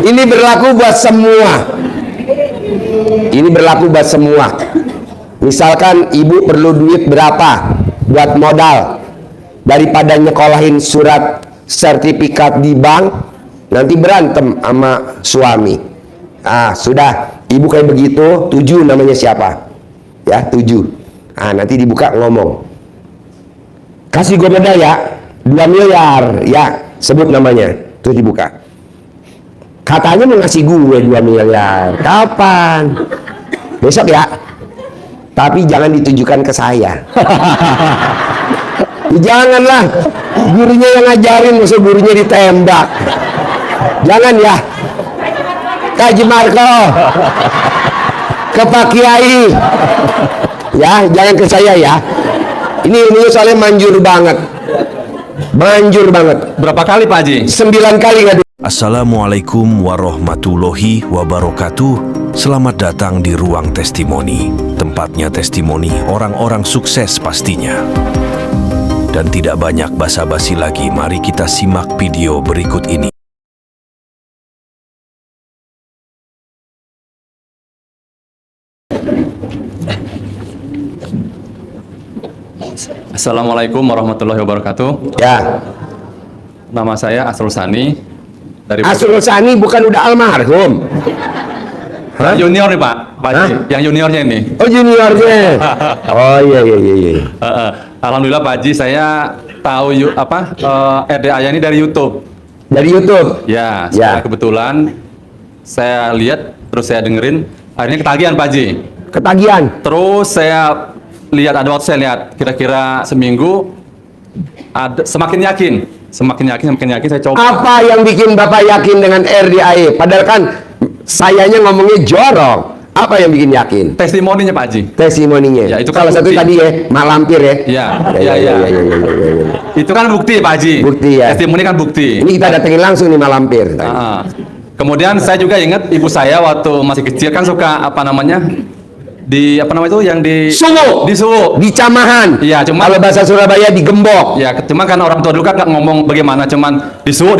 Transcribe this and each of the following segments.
Ini berlaku buat semua. Ini berlaku buat semua. Misalkan ibu perlu duit berapa buat modal, daripada nyekolahin surat sertifikat di bank, nanti berantem sama suami. Sudah, ibu kayak begitu, tujuh namanya siapa? Ya, tujuh. Nanti dibuka ngomong, kasih gue modal ya, 2 miliar, ya, sebut namanya, terus dibuka. Katanya mau ngasih gue 2 miliar, kapan? Besok ya, tapi jangan ditujukan ke saya. Janganlah, gurunya yang ngajarin, musuh gurunya ditembak. Jangan ya, Kak Haji Marco, ke Pak Kiai, ya, jangan ke saya ya. Ini ilmunya soalnya manjur banget. Manjur banget. Berapa kali Pak Haji? 9 kali nggak. Assalamualaikum warahmatullahi wabarakatuh. Selamat datang di Ruang Testimoni. Tempatnya testimoni orang-orang sukses pastinya. Dan tidak banyak basa-basi lagi, mari kita simak video berikut ini. Assalamualaikum warahmatullahi wabarakatuh. Ya. Nama saya Asrul Sani. Dari Asrul Sani bukan udah almarhum? Junior nih Pak Haji. Yang juniornya ini. Oh, juniornya. Oh iya. Alhamdulillah Pak Haji, saya tahu RDA ini dari YouTube. Dari YouTube? Ya, Ya. kebetulan saya lihat, terus saya dengerin, akhirnya ketagihan Pak Haji. Ketagihan? Terus saya lihat, ada waktu saya lihat, kira-kira seminggu, semakin yakin saya coba. Apa yang bikin Bapak yakin dengan RDAE? Padahal kan sayanya ngomongnya jorok. Apa yang bikin yakin? Testimoninya Pak Haji. Testimoninya. Ya, itu kan salah satu bukti. tadi ya, mak lampir ya. Ya. Ya. Itu kan bukti Pak Haji. Bukti ya. Testimoni kan bukti. Ini kita datengin langsung nih mak lampir. Kemudian saya juga ingat ibu saya waktu masih kecil kan suka yang di Suwu. Di Suwu. Di Camahan. Iya, cuma kalau bahasa Surabaya di Gembok. Ya, cuma kan orang tua dulu kan nggak ngomong bagaimana, cuman di Suwu.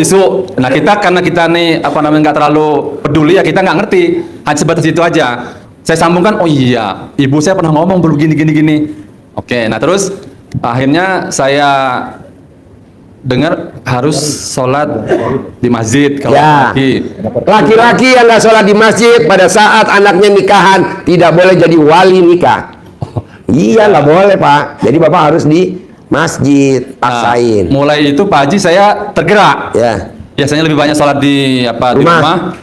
Nah, karena kita nih nggak terlalu peduli ya, kita nggak ngerti. Hanya sebatas itu aja. Saya sambungkan, oh iya, ibu saya pernah ngomong begini. Oke, nah terus akhirnya saya dengar harus sholat di masjid kalau laki-laki yang nggak sholat di masjid pada saat anaknya nikahan tidak boleh jadi wali nikah. Iya, nggak boleh Pak. Jadi Bapak harus di masjid, paksain. Mulai itu Pak Haji saya tergerak. Ya. Biasanya lebih banyak sholat di rumah.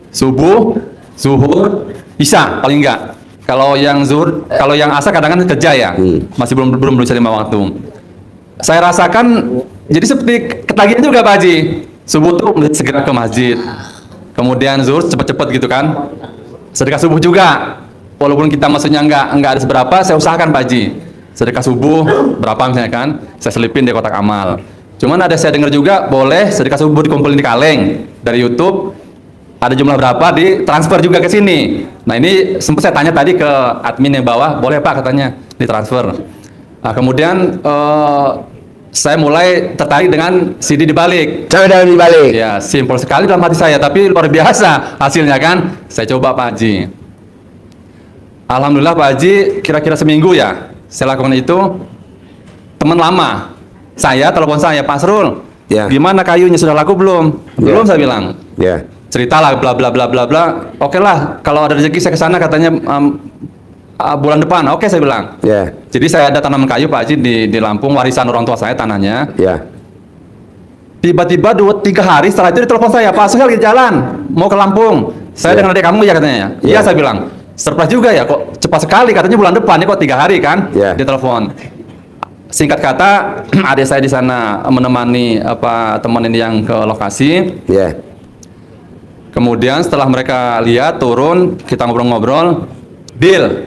Subuh, zuhur, isya paling enggak. Kalau yang asar kadang-kadang kerja ya, masih belum bisa 5 waktu. Saya rasakan jadi seperti ketagihan juga Pak Haji. Subuh tuh segera ke masjid. Kemudian zuhur cepet-cepet gitu kan. Sedekah subuh juga. Walaupun kita maksudnya enggak ada seberapa, saya usahakan Pak Haji. Sedekah subuh berapa misalnya kan, saya selipin di kotak amal. Cuman saya dengar juga boleh sedekah subuh dikumpulin di kaleng dari YouTube. Ada jumlah berapa ditransfer juga ke sini. Nah, ini sempat saya tanya tadi ke admin yang bawah, boleh Pak katanya ditransfer. Nah, kemudian saya mulai tertarik dengan CD dibalik. Cara dibalik. Ya, simpel sekali dalam hati saya, tapi luar biasa hasilnya kan. Saya coba Pak Haji. Alhamdulillah Pak Haji, kira-kira seminggu ya, saya lakukan itu. Teman lama, telepon saya, Pak Asrul, gimana kayunya, sudah laku belum? Belum, saya bilang. Ceritalah bla bla bla bla bla. Oke lah, kalau ada rezeki saya ke sana katanya bulan depan. Oke, saya bilang. Jadi saya ada tanaman kayu Pak Haji di Lampung, warisan orang tua saya tanahnya. Tiba-tiba 2-3 hari setelah itu ditelepon saya, Pak Asrul lagi jalan mau ke Lampung. Saya dengan adik kamu ya katanya. Iya, saya bilang. Surprise juga ya, kok cepat sekali, katanya bulan depan, kok 3 hari kan? Dia telepon. Singkat kata, adik saya di sana menemani teman ini yang ke lokasi. Kemudian setelah mereka lihat turun, kita ngobrol-ngobrol, deal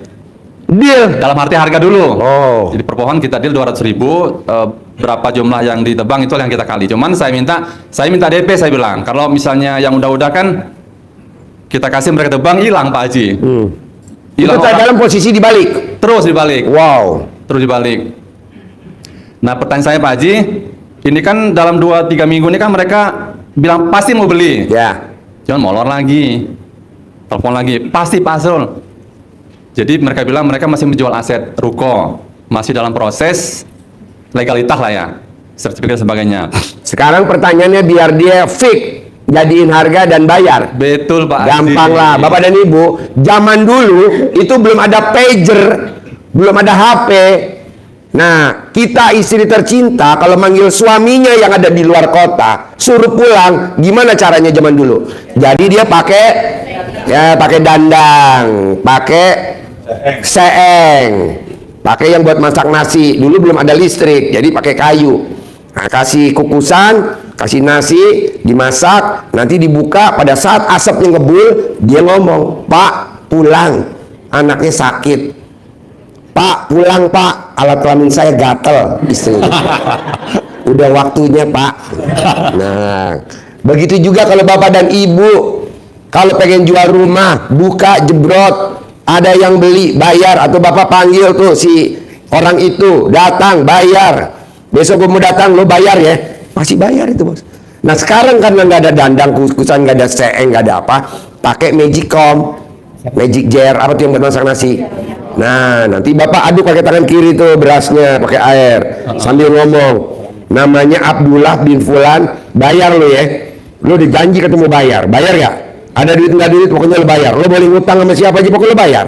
dalam arti harga dulu. Jadi per pohon kita deal 200.000, berapa jumlah yang ditebang itu yang kita kali. Cuman saya minta DP, saya bilang. Kalau misalnya yang udah kan kita kasih mereka tebang, hilang Pak Haji. Hilang itu dalam posisi dibalik. Terus dibalik. Wow. Terus dibalik. Nah, pertanyaan saya Pak Haji, ini kan dalam 2-3 minggu ini kan mereka bilang pasti mau beli. Jangan molor lagi. Telepon lagi. Pasti Pak Asrul. Jadi mereka bilang mereka masih menjual aset ruko. Masih dalam proses legalitas lah ya. Sertifikat dan sebagainya. Sekarang pertanyaannya biar dia fix, jadiin harga dan bayar. Betul Pak Haji. Gampang lah, Bapak dan Ibu. Zaman dulu itu belum ada pager, belum ada HP. Nah, kita istri tercinta kalau manggil suaminya yang ada di luar kota, suruh pulang, gimana caranya zaman dulu? Jadi dia pakai dandang, pakai seeng, pakai yang buat masak nasi. Dulu belum ada listrik, jadi pakai kayu. Nah, kasih kukusan, kasih nasi, dimasak, nanti dibuka. Pada saat asapnya ngebul, dia ngomong, "Pak, pulang, anaknya sakit. Pak, pulang Pak, alat kelamin saya gatel." Istrinya, "Udah waktunya Pak." Nah, begitu juga kalau Bapak dan Ibu, kalau pengen jual rumah, buka jebrot, ada yang beli, bayar, atau Bapak panggil tuh si orang itu, datang, bayar. Besok gue mau datang, lo bayar ya. Masih bayar itu bos. Nah sekarang karena nggak ada dandang, kukusan, nggak ada seeng, nggak ada apa, pakai magicom, magic jar, apa tuh yang buat masak nasi. Nah nanti Bapak aduk pakai tangan kiri tuh berasnya, pakai air, sambil ngomong, "Namanya Abdullah bin Fulan, bayar lo ya. Lo dijanji ketemu bayar ya. Ada duit nggak duit, pokoknya lo bayar. Lo boleh ngutang sama siapa aja, pokoknya lo bayar.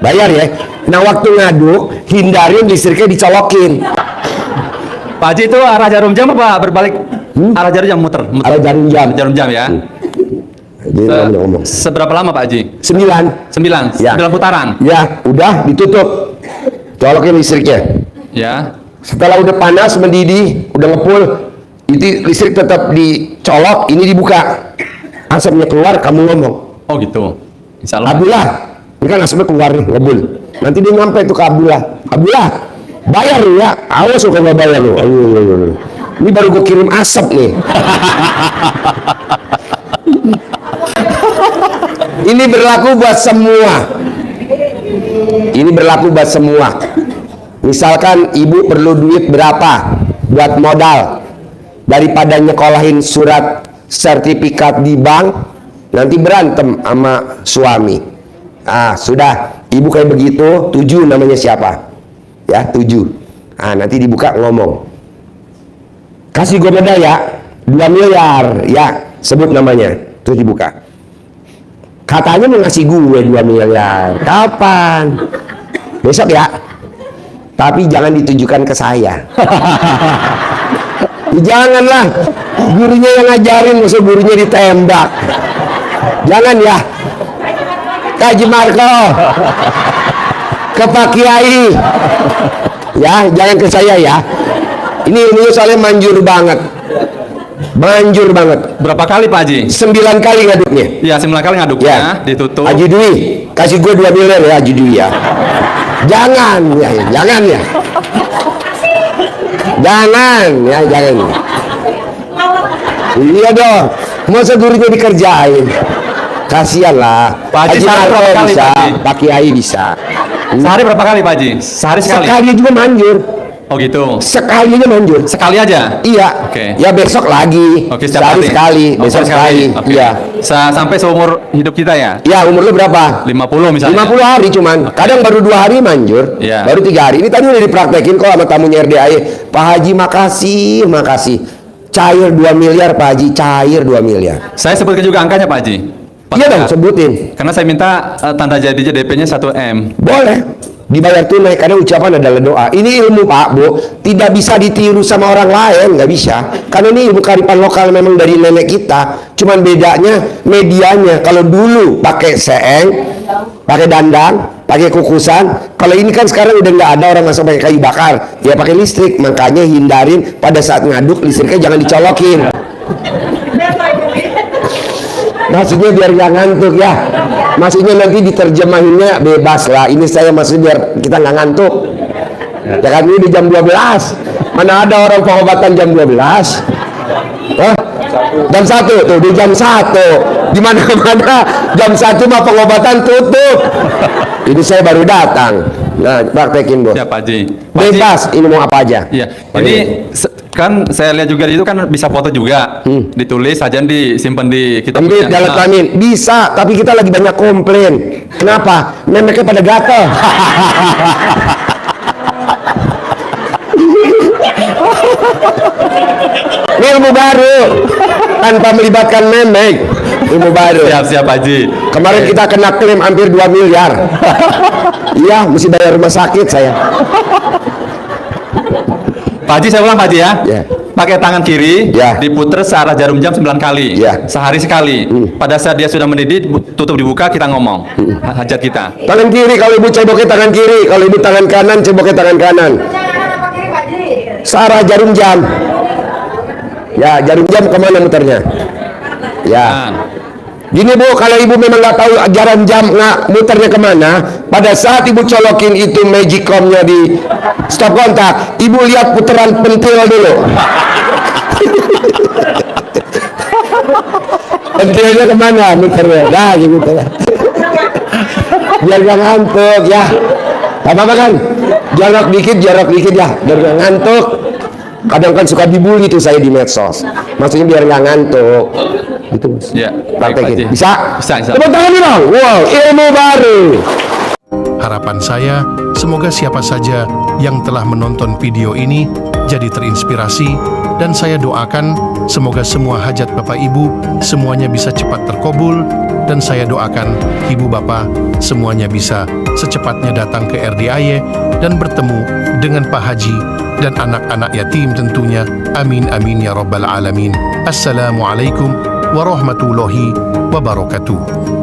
Bayar ya." Nah waktu ngaduk, hindarin listriknya dicolokin. Pak Haji itu arah jarum jam apa berbalik? Arah jarum jam muter. Arah jarum jam. Jarum jam ya. Dia ngomong. Seberapa lama Pak Haji? 9. 9. Ya. 9 putaran. Ya, udah ditutup. Colokin listriknya. Ya. Setelah udah panas, mendidih, udah ngepul, itu listrik tetap dicolok, ini dibuka. Asapnya keluar, kamu ngomong, Oh gitu. Insya Allah. "Abdullah, ini kan asapnya keluar nih, ngebul." Nanti dia nyampe tuh ke Abdullah, "Abdullah, bayar lu ya, awas lu kalau nggak bayar lu." Ayo. Ini baru gue kirim asap nih. Ini berlaku buat semua. Ini berlaku buat semua. Misalkan ibu perlu duit berapa buat modal, daripada nyekolahin surat sertifikat di bank, nanti berantem sama suami. Ah sudah, ibu kayak begitu, 7 namanya siapa? Ya 7. Ah nanti dibuka ngomong, "Kasih gue modal ya, 2 miliar ya, sebut namanya." Terus dibuka, "Katanya mau ngasih gue 2 miliar. Kapan?" "Besok ya. Tapi jangan ditujukan ke saya." Ya, janganlah, gurunya yang ngajarin, masa gurunya ditembak. Jangan ya. Kak Haji Marco, ke Pak Kiai, ya jangan ke saya ya. Ini ilmunya soalnya manjur banget. Berapa kali Pak Haji? 9 kali ngaduknya. Ya 9 kali ngaduknya, Ya, ditutup. Haji Dwi, kasih gue 2 miliar ya Haji Dwi ya. Jangan ya. Jangan. Iya dong, masa gurunya dikerjain. Kasihan lah. Pak Haji Haji sehari Marco berapa kali, bisa, Pak Haji? Pak Kiai bisa. Sehari berapa kali Pak Haji? Sehari sekali. Sekali juga manjur. Oh gitu. Sekalinya manjur. Sekali aja. Iya. Oke. Ya besok lagi. Oke, setiap Sehari hari. sekali, Oh, besok sekali. Oke. Iya. Sampai seumur hidup kita ya? Iya, umur lu berapa? 50 misalnya. 50 hari cuman. Kadang baru 2 hari manjur. Iya. Baru 3 hari. Ini tadi udah dipraktekin kok sama tamunya RDAE. "Pak Haji makasih. Cair 2 miliar Pak Haji, cair 2 miliar. Saya sebutkan juga angkanya Pak Haji. Iya dong, sebutin. Karena saya minta tanda jadinya DP-nya 1M. Boleh. Dibayar tunai karena ucapan adalah doa. Ini ilmu Pak Bu, tidak bisa ditiru sama orang lain, nggak bisa. Karena ini ilmu kearifan lokal memang dari nenek kita. Cuman bedanya medianya. Kalau dulu pakai seeng, pakai dandang, pakai kukusan. Kalau ini kan sekarang udah nggak ada orang masuk pakai kayu bakar, ya pakai listrik. Makanya hindarin pada saat ngaduk listriknya jangan dicolokin. Maksudnya biar nggak ngantuk ya. Maksudnya nanti diterjemahinnya bebas lah. Ini saya maksudnya biar kita nggak ngantuk. Ya kan ini di jam 12. Mana ada orang pengobatan jam 12? Hah? Jam 1 tuh, di jam 1. Di mana-mana jam 1 mah pengobatan tutup. Ini saya baru datang. Nah, praktekin Bos. Ya Pak Haji. Bebas, ini mau apa aja. Iya. Ini Kan saya lihat juga itu kan bisa foto juga, ditulis saja disimpan di kita Kembit dalam kelamin bisa, tapi kita lagi banyak komplain. Kenapa? Memeknya pada gatel. Ini ilmu baru tanpa melibatkan memek. Ilmu baru. Siap Haji. Kemarin kita kena klaim hampir 2 miliar. Iya, mesti bayar rumah sakit saya. Pak Haji, saya ulang Pak Haji ya. Ya. Pakai tangan kiri, Ya. diputer searah jarum jam 9 kali. Ya. Sehari sekali. Pada saat dia sudah mendidih, tutup dibuka, kita ngomong hajat kita. Tangan kiri kalau ibu ceboknya tangan kiri, kalau ibu tangan kanan ceboknya tangan kanan. Searah jarum jam. Ya, jarum jam kemana muternya? Ya. Nah, Gini Bu, kalau ibu memang nggak tahu jarum jam nggak muternya kemana, pada saat ibu colokin itu magicom-nya di stop kontak, ibu lihat putaran pentil dulu. Pentilnya kemana muternya? Nah gitu ya. Biar nggak ngantuk ya. Apa kan? Jarak dikit ya, biar nggak ngantuk. Kadang kan suka dibully tuh saya di medsos. Maksudnya biar nggak ngantuk. Gitu Mas. ya. Praktekin. Baik, Pak Haji. Bisa? Bisa. Tepuk tangan nih dong. Wow, ilmu baru. Harapan saya, semoga siapa saja yang telah menonton video ini jadi terinspirasi, dan saya doakan semoga semua hajat Bapak Ibu semuanya bisa cepat terkabul, dan saya doakan Ibu Bapak semuanya bisa secepatnya datang ke RDAY dan bertemu dengan Pak Haji dan anak-anak yatim tentunya. Amin amin ya rabbal alamin. Assalamualaikum warahmatullahi wabarakatuh.